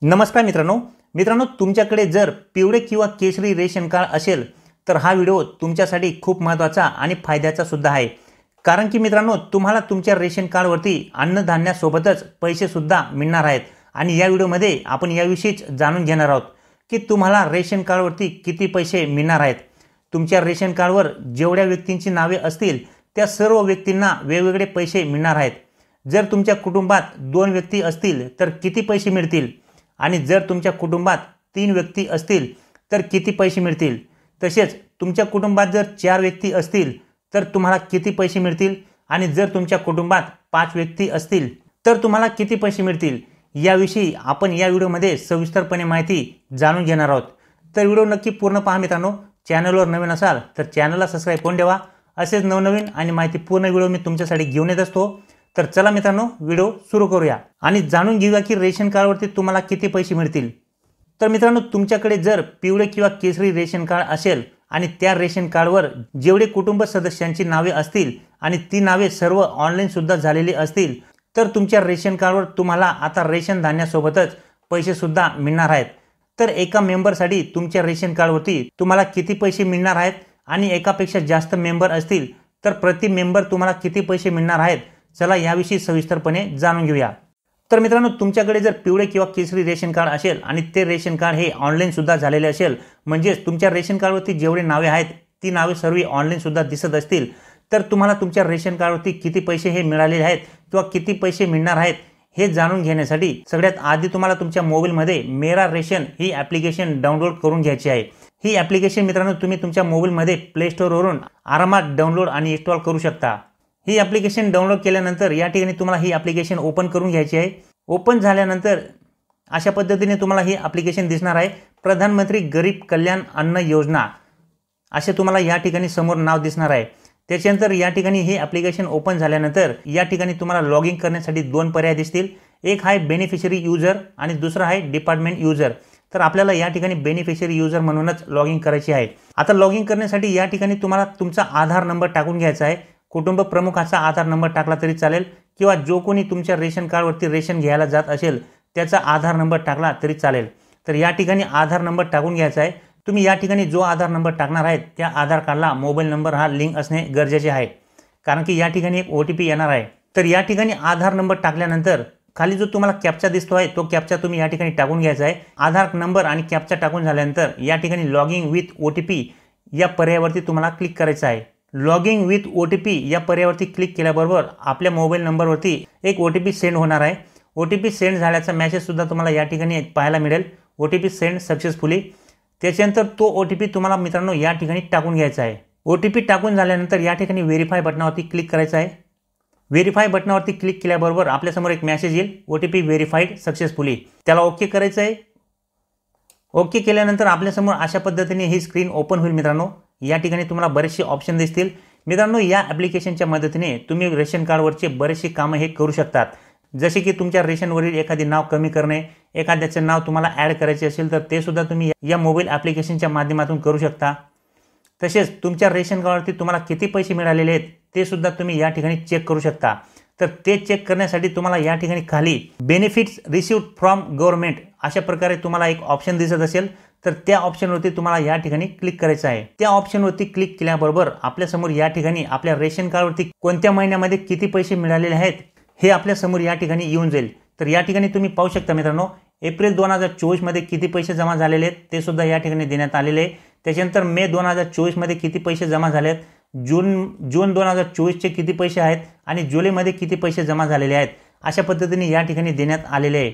नमस्कार मित्रांनो, तुमच्याकडे जर पिवळे किंवा केशरी रेशन कार्ड असेल तर हा व्हिडिओ तुमच्यासाठी खूप महत्त्वाचा आणि फायद्याचा सुद्धा आहे। कारण की मित्रांनो, तुम्हाला तुमच्या रेशन कार्डवरती अन्नधान्यासोबतच पैसे सुद्धा मिळणार आहेत आणि या व्हिडिओमध्ये आपण याविषयीच जाणून घेणार आहोत की तुम्हाला रेशन कार्डवरती किती पैसे मिळणार आहेत। तुमच्या रेशन कार्डवर जेवढ्या व्यक्तींची नावे असतील त्या सर्व व्यक्तींना वेगवेगळे पैसे मिळणार आहेत। जर तुमच्या कुटुंबात 2 व्यक्ती असतील तर किती पैसे मिळतील आणि जर तुमच्या कुटुंबात 3 व्यक्ती असतील तर किती पैसे मिळतील। तसेच तुमच्या कुटुंबात जर 4 व्यक्ती असतील तर तुम्हाला किती पैसे मिळतील आणि जर तुमच्या कुटुंबात 5 व्यक्ती असतील तर तुम्हाला किती पैसे मिळतील, याविषयी आपण या व्हिडिओमध्ये सविस्तरपणे माहिती जाणून घेणार आहोत। तर व्हिडिओ नक्की पूर्ण पहा मित्रांनो। चॅनलवर नवीन असाल तर चॅनलला सबस्क्राइब करून ठेवा। असेच नवनवीन आणि माहितीपूर्ण व्हिडिओ मी तुमच्यासाठी घेऊन येत असतो। तर चला मित्रांनो, व्हिडिओ सुरू करूया आणि जाणून घेऊया की रेशन कार्डवरती तुम्हाला किती पैसे मिळतील। तर मित्रांनो, तुमच्याकडे जर पिवळे किंवा केशरी रेशन कार्ड असेल आणि त्या रेशन कार्डवर जेवढे कुटुंब सदस्यांची नावे असतील आणि ती नावे सर्व ऑनलाईन सुद्धा झालेली असतील तर तुमच्या रेशन कार्डवर तुम्हाला आता रेशन धान्यासोबतच पैसे सुद्धा मिळणार आहेत। तर एका मेंबरसाठी तुमच्या रेशन कार्डवरती तुम्हाला किती पैसे मिळणार आहेत आणि एकापेक्षा जास्त मेंबर असतील तर प्रति मेंबर तुम्हाला किती पैसे मिळणार आहेत, चला याविषयी सविस्तरपणे जाणून घेऊया। तर मित्रांनो, तुमच्याकडे जर पिवळे किंवा केशरी रेशन कार्ड असेल आणि ते रेशन कार्ड हे ऑनलाईन सुद्धा झालेले असेल, म्हणजे तुमच्या रेशन कार्डवरती जेवढे नावे आहेत ती नावे सर्व ऑनलाईन सुद्धा दिसत असतील तर तुम्हाला तुमच्या रेशन कार्डवरती किती पैसे हे मिळालेले आहेत किंवा किती पैसे मिळणार आहेत हे जाणून घेण्यासाठी सगळ्यात आधी तुम्हाला तुमच्या मोबाईलमध्ये मेरा रेशन ही ॲप्लिकेशन डाउनलोड करून घ्यायची आहे। ही ॲप्लिकेशन मित्रांनो तुम्ही तुमच्या मोबाईलमध्ये प्ले स्टोअरवरून आरामात डाउनलोड आणि इन्स्टॉल करू शकता। ही ॲप्लिकेशन डाउनलोड केल्यानंतर या ठिकाणी तुम्हाला ही ॲप्लिकेशन ओपन करून घ्यायची आहे। ओपन झाल्यानंतर अशा पद्धतीने तुम्हाला ही ॲप्लिकेशन दिसणार आहे। प्रधानमंत्री गरीब कल्याण अन्न योजना असे तुम्हाला या ठिकाणी समोर नाव दिसणार आहे। त्याच्यानंतर या ठिकाणी ही ॲप्लिकेशन ओपन झाल्यानंतर या ठिकाणी तुम्हाला लॉग इन करण्यासाठी 2 पर्याय दिसतील। एक आहे बेनिफिशरी यूजर आणि दुसरा आहे डिपार्टमेंट यूजर। तर आपल्याला या ठिकाणी बेनिफिशरी यूजर म्हणूनच लॉग इन करायची आहे। आता लॉग इन करण्यासाठी या ठिकाणी तुम्हाला तुमचा आधार नंबर टाकून घ्यायचा आहे। कुटुंब प्रमुखाचा आधार नंबर टाकला तरी चालेल किंवा जो कोणी तुमच्या रेशन कार्डवरती रेशन घ्यायला जात असेल त्याचा आधार नंबर टाकला तरी चालेल। तर या ठिकाणी आधार नंबर टाकून घ्यायचा आहे। तुम्ही या ठिकाणी जो आधार नंबर टाकणार आहे त्या आधार कार्डला मोबाईल नंबर हा लिंक असणे गरजेचे आहे, कारण की या ठिकाणी एक OTP येणार आहे। तर या ठिकाणी आधार नंबर टाकल्यानंतर खाली जो तुम्हाला कॅप्चा दिसतो आहे तो कॅप्चा तुम्ही या ठिकाणी टाकून घ्यायचा आहे। आधार नंबर आणि कॅप्चा टाकून झाल्यानंतर या ठिकाणी लॉगिंग विथ OTP या पर्यायावरती तुम्हाला क्लिक करायचं आहे। लॉगिंग विथ OTP या पर्यायावरती क्लिक केल्याबरोबर आपल्या मोबाईल नंबरवरती एक OTP सेंड होणार आहे। OTP सेंड झाल्याचा मेसेज सुद्धा तुम्हाला या ठिकाणी पाहायला मिळेल, OTP सेंड सक्सेसफुली। त्याच्यानंतर तो OTP तुम्हाला मित्रांनो या ठिकाणी टाकून घ्यायचा आहे। OTP टाकून झाल्यानंतर या ठिकाणी व्हेरीफाय बटनावरती क्लिक करायचं आहे। व्हेरीफाय बटनावरती क्लिक केल्याबरोबर आपल्यासमोर एक मेसेज येईल, OTP व्हेरीफाईड सक्सेसफुली। त्याला ओके करायचं आहे। ओके केल्यानंतर आपल्यासमोर अशा पद्धतीने ही स्क्रीन ओपन होईल मित्रांनो। या ठिकाणी तुम्हाला बरेचसे ऑप्शन दिसतील मित्रांनो। या ॲप्लिकेशनच्या मदतीने तुम्ही रेशन कार्डवरचे बरेचसे कामं हे करू शकतात, जसे की तुमच्या रेशनवरील एखादी नाव कमी करणे, एखाद्याचे नाव तुम्हाला ॲड करायचे असेल तर ते सुद्धा तुम्ही या मोबाईल ॲप्लिकेशनच्या माध्यमातून करू शकता। तसेच तुमच्या रेशन कार्डवरती तुम्हाला किती पैसे मिळालेले आहेत ते सुद्धा तुम्ही या ठिकाणी चेक करू शकता। तर ते चेक करण्यासाठी तुम्हाला या ठिकाणी खाली बेनिफिट्स रिसिव्ड फ्रॉम गव्हर्नमेंट अशा प्रकारे तुम्हाला एक ऑप्शन दिसत असेल तर त्या ऑप्शनवरती तुम्हाला या ठिकाणी क्लिक करायचं आहे। त्या ऑप्शनवरती क्लिक केल्याबरोबर आपल्यासमोर या ठिकाणी आपल्या रेशन कार्डवरती कोणत्या महिन्यामध्ये किती पैसे मिळालेले आहेत हे आपल्यासमोर या ठिकाणी येऊन जाईल। तर या ठिकाणी तुम्ही पाहू शकता मित्रांनो, एप्रिल 2024 मध्ये किती पैसे जमा झालेले आहेत ते सुद्धा या ठिकाणी देण्यात आलेले आहे। त्याच्यानंतर मे 2024 मध्ये किती पैसे जमा झाले आहेत, जून 2024 चे किती पैसे आहेत आणि जुलैमध्ये किती पैसे जमा झालेले आहेत अशा पद्धतीने या ठिकाणी देण्यात आलेले आहे।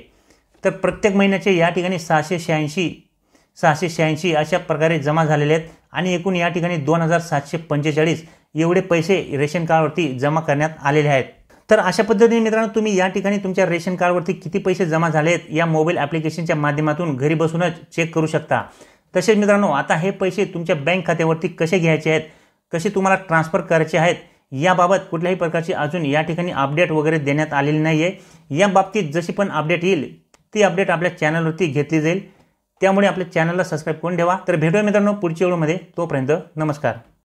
तर प्रत्येक महिन्याचे या ठिकाणी 686 अशा प्रकारे जमा झालेले आहेत आणि एकूण या ठिकाणी 2745 एवढे पैसे रेशन कार्डवरती जमा करण्यात आलेले आहेत। तर अशा पद्धतीने मित्रांनो तुम्ही या ठिकाणी तुमच्या रेशन कार्डवरती किती पैसे जमा झाले आहेत या मोबाईल ॲप्लिकेशनच्या माध्यमातून घरी बसूनच चेक करू शकता। तसेच मित्रांनो, आता हे पैसे तुमच्या बँक खात्यावरती कसे घ्यायचे आहेत, कसे तुम्हाला ट्रान्सफर करायचे आहेत याबाबत कुठल्याही प्रकारची अजून या ठिकाणी अपडेट वगैरे देण्यात आलेली नाही आहे। या बाबतीत जशी पण अपडेट येईल ती अपडेट आपल्या चॅनलवरती घेतली जाईल, त्यामुळे आपल्या चॅनलला सबस्क्राइब करून ठेवा। तर भेटूया मित्रांनो पुढच्या व्हिडिओमध्ये, तोपर्यंत नमस्कार।